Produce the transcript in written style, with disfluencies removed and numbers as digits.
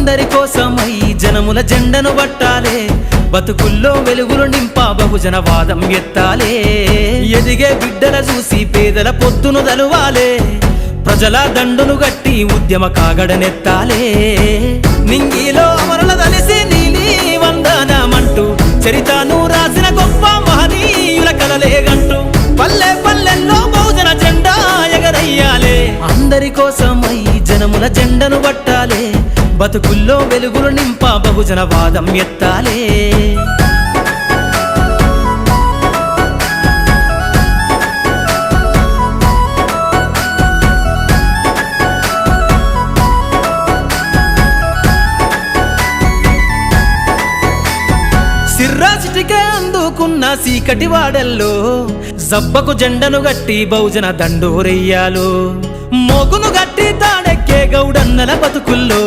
అందరి కోసమై జనముల జెండను పట్టాలే, బతుకుల్లో వెలుగులు నింపా బహుజన వాదం ఎత్తాలే. ఎదిగే బిడ్డల చూసి పేదల పొత్తును దలువాలే, ప్రజల దండును గట్టి ఉద్యమ కాగడనెత్తాలే. నింగిలో అమరుల దలిసి నీలి వందనమంటూ చరితను రాసిన గొప్ప మహనీయుల కలలేగంటూ పల్లె పల్లెల్లో బహుజన జెండా ఎగరయ్యాలే. అందరి కోసమై జనముల జెండను పట్టాలే, బతుకుల్లో వెలుగులు నింపా బహుజన వాదం ఎత్తాలే. సిర్రాసిటికే అందుకున్న సీకటి వాడల్లో జబ్బకు జెండను గట్టి బహుజన దండోరెయ్యాలు. మోగును గట్టి తాడెక్కే గౌడన్నల బతుకుల్లో